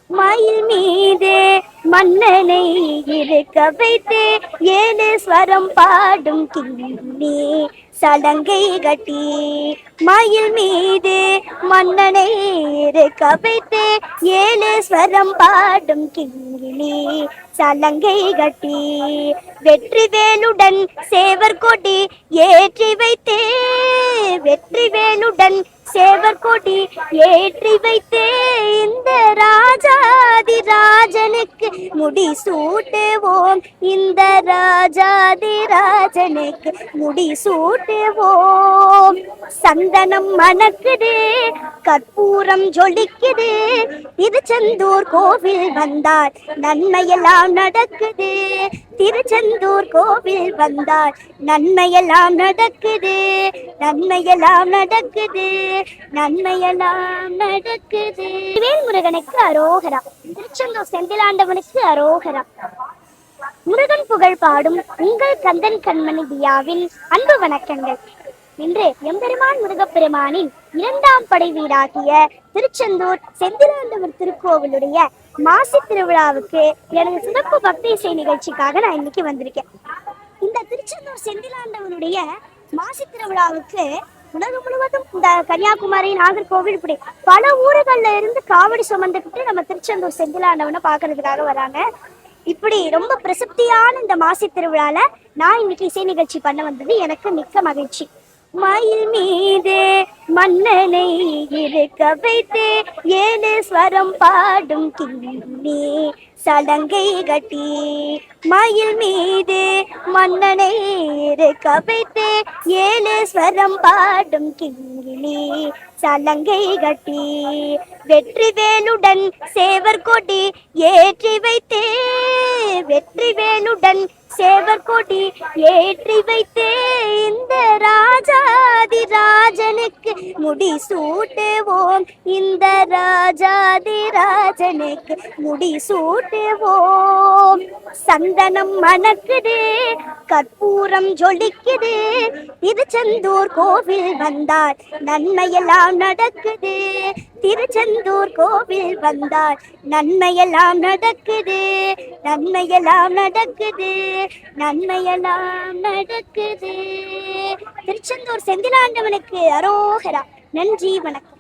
மயில் மீதே மன்னனை இருக்க வைத்தே ஏழு ஸ்வரம் பாடும் கிண்ணி சலங்கை கட்டி. மயில் மீதே மன்னனை இருக்க வைத்தே ஏழு ஸ்வரம் பாடும் கிண்ணி சலங்கை கட்டி. வெற்றி வேலுடன் சேவர் கொடி ஏற்றி வைத்தே, வெற்றி வேலுடன் சேவர் கொடி ஏற்றி வைத்தே இந்த ராஜாதி ராஜனுக்கு முடி சூட்டுவோம், இந்த ராஜாதி ராஜனுக்கு முடி சூட்டுவோம். சந்தனம் மணக்குதே, கற்பூரம் ஜொலிக்குது, திருச்செந்தூர் கோவில் வந்தால் நன்மையெல்லாம் நடக்குது. திருச்செந்தூர் கோவில் வந்தால் நன்மையெல்லாம் நடக்குது, நன்மையெல்லாம் நடக்குது, நன்மையெல்லாம் நடக்குது. வேல்முருகனுக்கு அரோகரா. திருச்செந்தூர் செந்திலாண்டவனுக்கு அரோகரா. முருகன் புகழ் பாடும் உங்கள் கந்தன் கண்மணி தியாவின் அன்பு வணக்கங்கள். இன்று எம்பெருமான் முருகப்பெருமானின் இரண்டாம் படை வீடாகிய திருச்செந்தூர் செந்திலாண்டவர் திருக்கோவிலுடைய மாசி திருவிழாவுக்கு எனது சிறப்பு பக்தி இசை நிகழ்ச்சிக்காக நான் இன்னைக்கு வந்திருக்கேன். இந்த திருச்செந்தூர் செந்திலாண்டவனுடைய மாசி திருவிழாவுக்கு உலகம் முழுவதும் இந்த கன்னியாகுமரி, நாகர்கோவில், இப்படி பல ஊர்கள்ல இருந்து காவடி சுமந்துக்கிட்டு நம்ம திருச்செந்தூர் செந்திலாண்டவனை பாக்குறதுக்காக வராங்க. இப்படி ரொம்ப பிரசித்தியான இந்த மாசி திருவிழால நான் இன்னைக்கு இசை நிகழ்ச்சி பண்ண வந்தது எனக்கு மிக்க மகிழ்ச்சி. மயில் மீதே மன்னனை இருக்க வைத்தே ஏழு ஸ்வரம் பாடும் கிண்ணி சலங்கை கட்டி. மயில் மீதே மன்னனை இருக்க வைத்தே ஏழு ஸ்வரம் பாடும் கிண்ணி சலங்கை கட்டி. வெற்றி வேலுடன் சேவர் கொடி ஏற்றி வைத்தே, வெற்றி வேலுடன் சேவர் கொடி ஏற்றி வைத்தே இந்த ராஜாதி ராஜனுக்கு முடி சூட்டுவோம், இந்த ராஜாதி ராஜனுக்கு முடி சூட்டுவோம். சந்தனம் மணக்குது, கற்பூரம் ஜொலிக்குது, திருச்செந்தூர் கோவில் வந்தால் நன்மையெல்லாம் நடக்குது. திருச்செந்தூர் கோவில் வந்தால் நன்மையெல்லாம் நடக்குது, நன்மையெல்லாம் நடக்குது, நன்மையெல்லாம் நடக்குது. திருச்செந்தூர் செந்திலாண்டவனுக்கு அரோகரா. நன்றி, வணக்கம்.